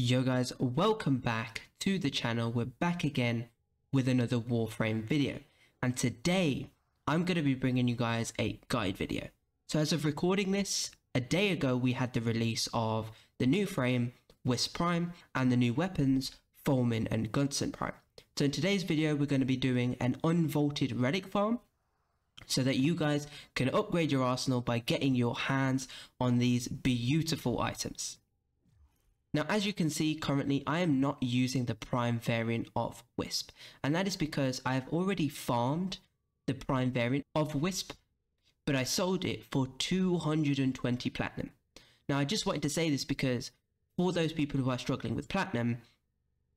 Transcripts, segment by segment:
Yo guys, welcome back to the channel. We're back again with another Warframe video, and today I'm going to be bringing you guys a guide video. So as of recording this, a day ago we had the release of the new frame, Wisp Prime, and the new weapons, Fulmin and Gunsen Prime. So in today's video we're going to be doing an unvaulted relic farm, so that you guys can upgrade your arsenal by getting your hands on these beautiful items. Now, as you can see, currently I am not using the prime variant of Wisp, and that is because I have already farmed the prime variant of Wisp, but I sold it for 220 platinum. Now, I just wanted to say this because for those people who are struggling with platinum,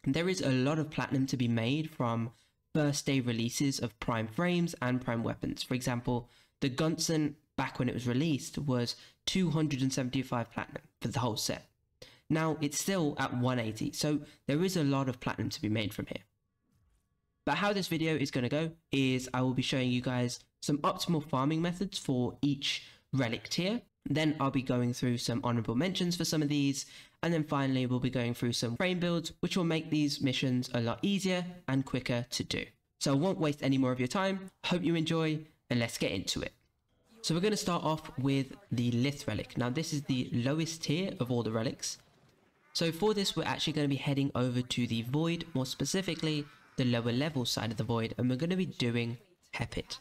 there is a lot of platinum to be made from first day releases of prime frames and prime weapons. For example, the Gunsen, back when it was released, was 275 platinum for the whole set. Now it's still at 180, so there is a lot of platinum to be made from here. But how this video is going to go is I will be showing you guys some optimal farming methods for each relic tier. Then I'll be going through some honorable mentions for some of these, and then finally we'll be going through some frame builds which will make these missions a lot easier and quicker to do. So I won't waste any more of your time. Hope you enjoy, and let's get into it. So we're going to start off with the Lith relic. Now this is the lowest tier of all the relics. So for this we're actually going to be heading over to the Void, more specifically the lower level side of the Void, and we're going to be doing Hepit.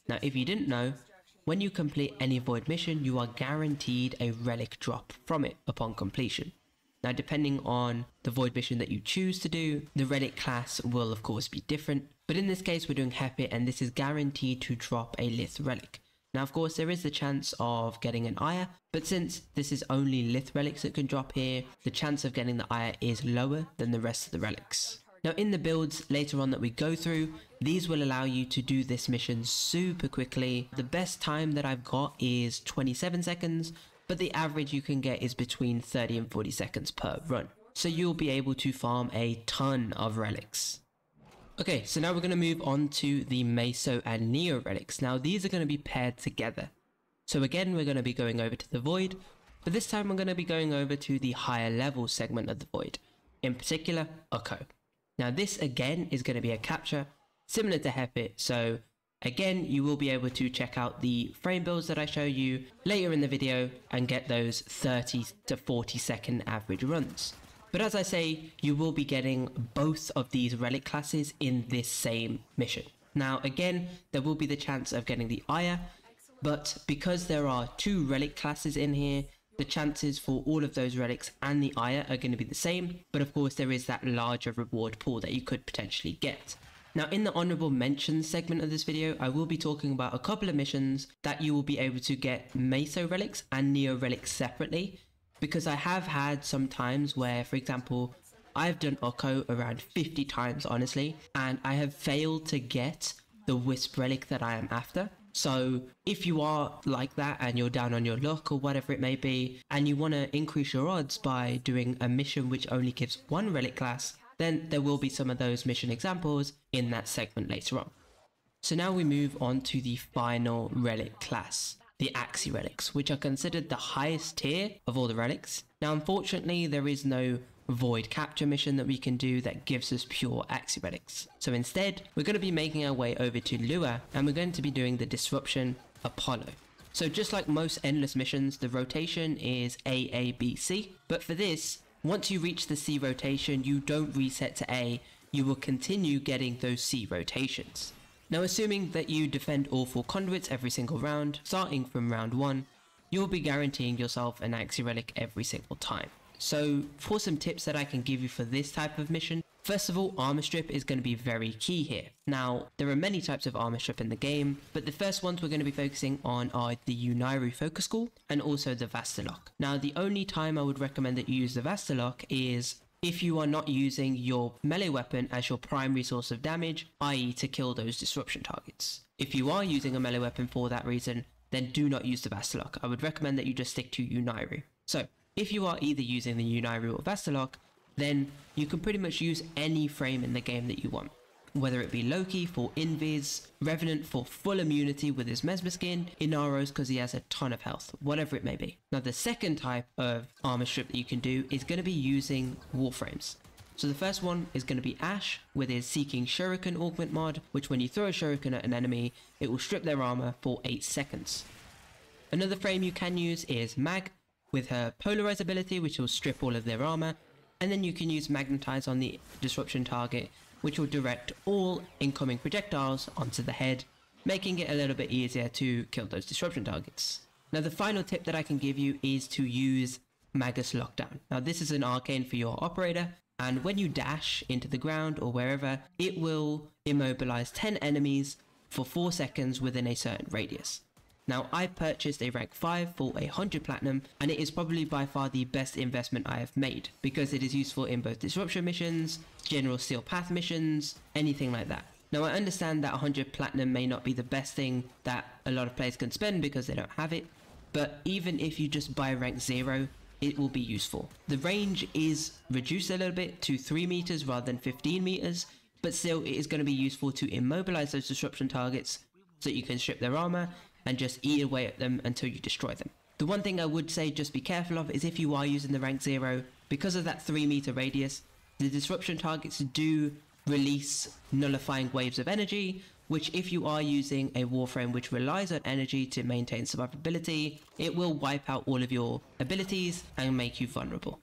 Now if you didn't know, when you complete any Void mission you are guaranteed a relic drop from it upon completion. Now depending on the Void mission that you choose to do, the relic class will of course be different, but in this case we're doing Hepit, and this is guaranteed to drop a Lith relic. Now of course there is the chance of getting an Ire, but since this is only Lith relics that can drop here, the chance of getting the Ire is lower than the rest of the relics. Now in the builds later on that we go through, these will allow you to do this mission super quickly. The best time that I've got is 27 seconds, but the average you can get is between 30 and 40 seconds per run. So you'll be able to farm a ton of relics. Okay, so now we're going to move on to the Meso and Neo relics. Now these are going to be paired together. So again, we're going to be going over to the Void, but this time we're going to be going over to the higher level segment of the Void, in particular, Ukko. Now this again is going to be a capture, similar to Hepit, so again, you will be able to check out the frame builds that I show you later in the video and get those 30 to 40 second average runs. But as I say, you will be getting both of these relic classes in this same mission. Now again, there will be the chance of getting the Ire, but because there are two relic classes in here, the chances for all of those relics and the Ire are going to be the same, but of course there is that larger reward pool that you could potentially get. Now in the honorable mentions segment of this video, I will be talking about a couple of missions that you will be able to get Meso relics and Neo relics separately, because I have had some times where, for example, I've done Ukko around 50 times honestly, and I have failed to get the Wisp relic that I am after. So if you are like that and you're down on your luck or whatever it may be, and you want to increase your odds by doing a mission which only gives one relic class, then there will be some of those mission examples in that segment later on. So now we move on to the final relic class, the Axii relics, which are considered the highest tier of all the relics. Now unfortunately there is no Void capture mission that we can do that gives us pure Axii relics. So instead we're going to be making our way over to Lua, and we're going to be doing the Disruption Apollo. So just like most endless missions, the rotation is A, B, C, but for this, once you reach the C rotation, you don't reset to A, you will continue getting those C rotations. Now assuming that you defend all 4 conduits every single round, starting from round 1, you'll be guaranteeing yourself an Axii relic every single time. So for some tips that I can give you for this type of mission, first of all, armor strip is going to be very key here. Now there are many types of armor strip in the game, but the first ones we're going to be focusing on are the Unairu Focus Call and also the Vastalok. Now the only time I would recommend that you use the Vastalok is if you are not using your melee weapon as your primary source of damage, i.e. to kill those disruption targets. If you are using a melee weapon for that reason, then do not use the Vastalok. I would recommend that you just stick to Unairu. So if you are either using the Unairu or Vastalok, then you can pretty much use any frame in the game that you want. whether it be Loki for invis, Revenant for full immunity with his Mesmer skin, Inaros because he has a ton of health, whatever it may be. Now the second type of armor strip that you can do is going to be using Warframes. So the first one is going to be Ash with his Seeking Shuriken augment mod, which when you throw a shuriken at an enemy, it will strip their armor for 8 seconds. Another frame you can use is Mag with her Polarize ability, which will strip all of their armor, and then you can use Magnetize on the disruption target, which will direct all incoming projectiles onto the head, making it a little bit easier to kill those disruption targets. Now the final tip that I can give you is to use Magus Lockdown. Now this is an arcane for your operator, and when you dash into the ground or wherever, it will immobilize 10 enemies for 4 seconds within a certain radius. Now I purchased a rank 5 for 100 platinum, and it is probably by far the best investment I have made because it is useful in both disruption missions, general steel path missions, anything like that. Now I understand that 100 platinum may not be the best thing that a lot of players can spend because they don't have it, but even if you just buy rank 0, it will be useful. The range is reduced a little bit to 3 meters rather than 15 meters, but still it is going to be useful to immobilize those disruption targets so that you can strip their armor and just eat away at them until you destroy them. The one thing I would say just be careful of is if you are using the rank 0, because of that 3 meter radius, the disruption targets do release nullifying waves of energy, which if you are using a Warframe which relies on energy to maintain survivability, it will wipe out all of your abilities and make you vulnerable.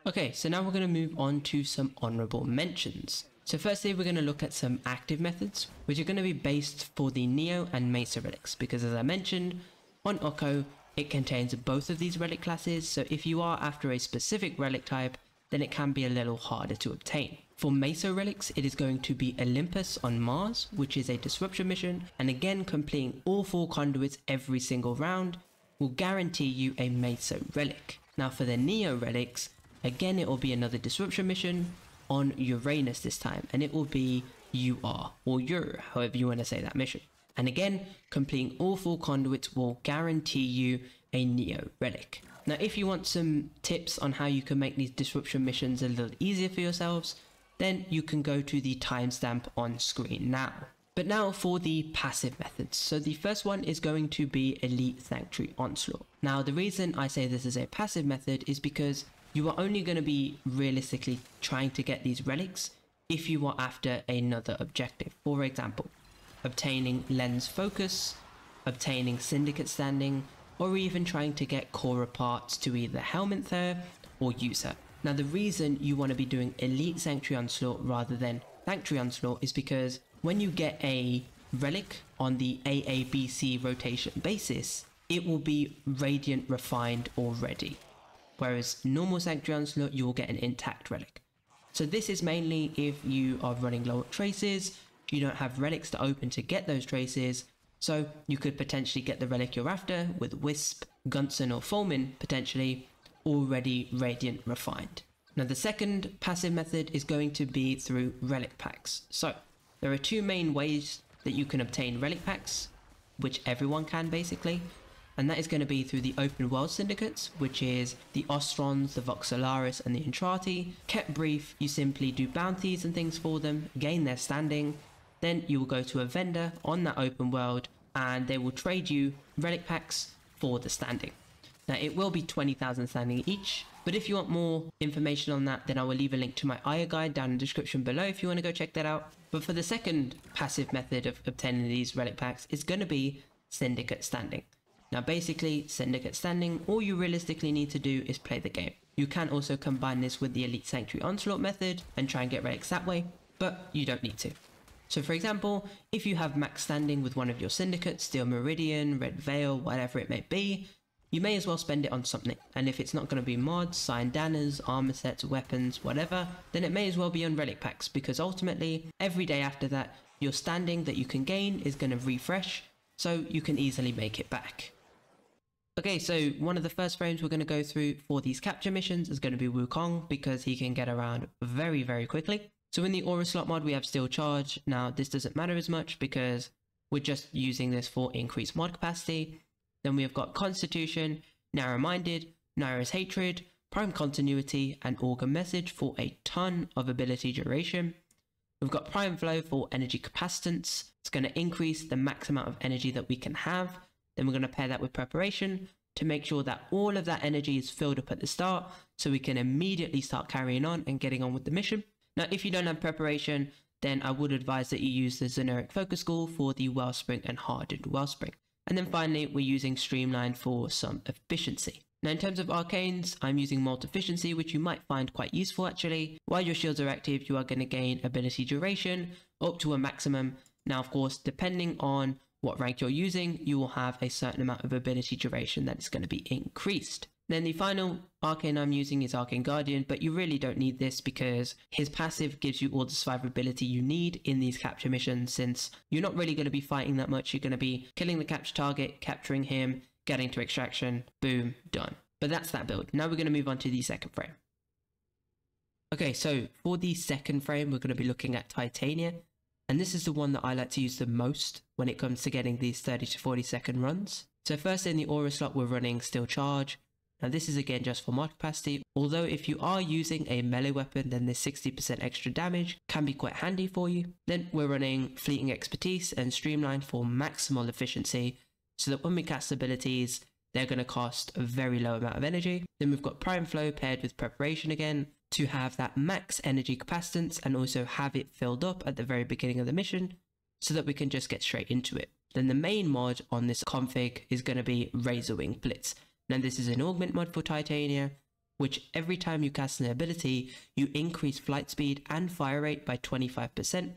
Okay, so now we're going to move on to some honorable mentions. So firstly, we're going to look at some active methods, which are going to be based for the Neo and Meso relics, because as I mentioned, on Oko, it contains both of these relic classes, so if you are after a specific relic type, then it can be a little harder to obtain. For Meso relics, it is going to be Olympus on Mars, which is a disruption mission, and again completing all 4 conduits every single round will guarantee you a Meso relic. Now for the Neo relics, again it will be another disruption mission on Uranus this time, and it will be UR or Ur, however you want to say that mission. And again, completing all 4 conduits will guarantee you a Neo relic. Now if you want some tips on how you can make these disruption missions a little easier for yourselves, then you can go to the timestamp on screen now. But now for the passive methods. So the first one is going to be Elite Sanctuary Onslaught. Now the reason I say this is a passive method is because you are only going to be realistically trying to get these relics if you are after another objective. For example, obtaining Lens Focus, obtaining Syndicate Standing, or even trying to get Korra parts to either Helminth her or use her. Now the reason you want to be doing Elite Sanctuary Onslaught rather than Sanctuary Onslaught is because when you get a relic on the AABC rotation basis, it will be Radiant Refined already. Whereas normal Sanctuary Onslaught, you will get an intact relic. So this is mainly if you are running low on traces, you don't have relics to open to get those traces, so you could potentially get the relic you're after with Wisp, Gunsen or Fulmin potentially already Radiant Refined. Now the second passive method is going to be through relic packs. So there are 2 main ways that you can obtain relic packs, which everyone can basically, and that is going to be through the open world syndicates, which is the Ostrons, the Voxelaris and the Entrati. Kept brief, you simply do bounties and things for them, gain their standing, then you will go to a vendor on that open world and they will trade you relic packs for the standing. Now it will be 20,000 standing each, but if you want more information on that, then I will leave a link to my Aya guide down in the description below if you want to go check that out. But for the second passive method of obtaining these relic packs, it's going to be Syndicate Standing. Now basically, Syndicate Standing, all you realistically need to do is play the game. You can also combine this with the Elite Sanctuary Onslaught method and try and get relics that way, but you don't need to. So for example, if you have max standing with one of your syndicates, Steel Meridian, Red Veil, whatever it may be, you may as well spend it on something, and if it's not going to be mods, signed danners, armor sets, weapons, whatever, then it may as well be on relic packs, because ultimately, every day after that, your standing that you can gain is going to refresh, so you can easily make it back. Okay, so one of the first frames we're going to go through for these capture missions is going to be Wukong, because he can get around very, very quickly. So in the Aura Slot mod, we have Steel Charge. Now, this doesn't matter as much because we're just using this for increased mod capacity. Then we have got Constitution, Narrow-Minded, Naira's Hatred, Prime Continuity, and Augur Message for a ton of ability duration. We've got Prime Flow for energy capacitance. It's going to increase the max amount of energy that we can have. Then we're going to pair that with Preparation to make sure that all of that energy is filled up at the start, so we can immediately start carrying on and getting on with the mission. Now, if you don't have Preparation, then I would advise that you use the Generic Focus School for the Wellspring and Hardened Wellspring. And then finally, we're using Streamline for some efficiency. Now, in terms of arcanes, I'm using Molt Efficiency, which you might find quite useful actually. While your shields are active, you are going to gain ability duration up to a maximum. Now, of course, depending on what rank you're using, you will have a certain amount of ability duration that is going to be increased. Then the final arcane I'm using is Arcane Guardian, but you really don't need this because his passive gives you all the survivability you need in these capture missions, since you're not really going to be fighting that much. You're going to be killing the capture target, capturing him, getting to extraction, boom, done. But that's that build. Now we're going to move on to the second frame. Okay, so for the second frame, we're going to be looking at Titania. And this is the one that I like to use the most when it comes to getting these 30 to 40 second runs. So first in the aura slot, we're running Steel Charge. Now this is again just for mod capacity, although if you are using a melee weapon, then this 60% extra damage can be quite handy for you. Then we're running Fleeting Expertise and Streamline for maximal efficiency, so that when we cast abilities, they're going to cost a very low amount of energy. Then we've got Prime Flow paired with Preparation again to have that max energy capacitance and also have it filled up at the very beginning of the mission so that we can just get straight into it. Then the main mod on this config is going to be Razorwing Blitz. Now this is an augment mod for Titania, which every time you cast an ability, you increase flight speed and fire rate by 25%,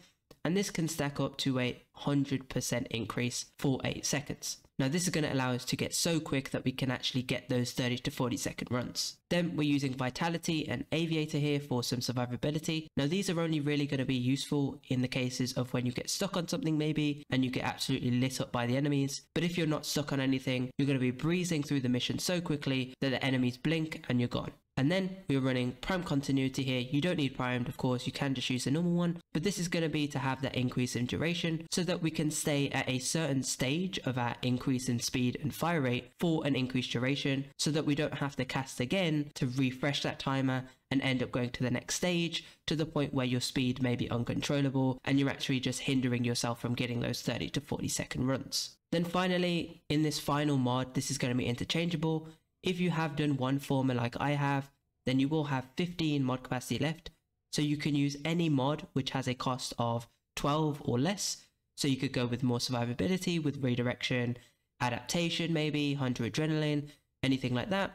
and this can stack up to a 100% increase for 8 seconds. Now this is going to allow us to get so quick that we can actually get those 30 to 40 second runs. Then we're using Vitality and Aviator here for some survivability. Now these are only really going to be useful in the cases of when you get stuck on something maybe and you get absolutely lit up by the enemies. But if you're not stuck on anything, you're going to be breezing through the mission so quickly that the enemies blink and you're gone. And then we're running Prime Continuity here. You don't need primed, of course, you can just use a normal one, but this is going to be to have that increase in duration so that we can stay at a certain stage of our increase in speed and fire rate for an increased duration, so that we don't have to cast again to refresh that timer and end up going to the next stage to the point where your speed may be uncontrollable and you're actually just hindering yourself from getting those 30 to 40 second runs. Then finally, in this final mod, this is going to be interchangeable. If you have done one former like I have, then you will have 15 mod capacity left, so you can use any mod which has a cost of 12 or less. So you could go with more survivability with redirection, adaptation maybe, Hunter Adrenaline, anything like that.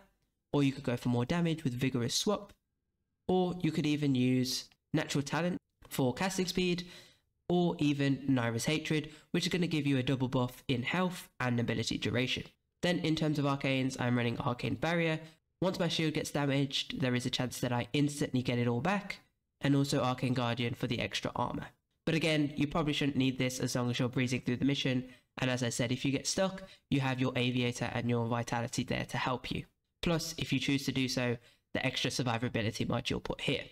Or you could go for more damage with Vigorous Swap, or you could even use Natural Talent for casting speed, or even Naira's Hatred, which is going to give you a double buff in health and ability duration. Then in terms of arcanes, I'm running Arcane Barrier. Once my shield gets damaged, there is a chance that I instantly get it all back, and also Arcane Guardian for the extra armor. But again, you probably shouldn't need this as long as you're breezing through the mission, and as I said, if you get stuck, you have your Aviator and your Vitality there to help you. Plus, if you choose to do so, the extra survivability mod you'll put here.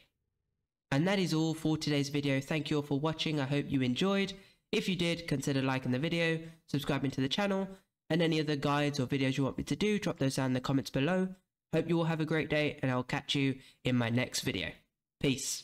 And that is all for today's video. Thank you all for watching. I hope you enjoyed. If you did, consider liking the video, subscribing to the channel, and any other guides or videos you want me to do, drop those down in the comments below. Hope you all have a great day, and I'll catch you in my next video. Peace.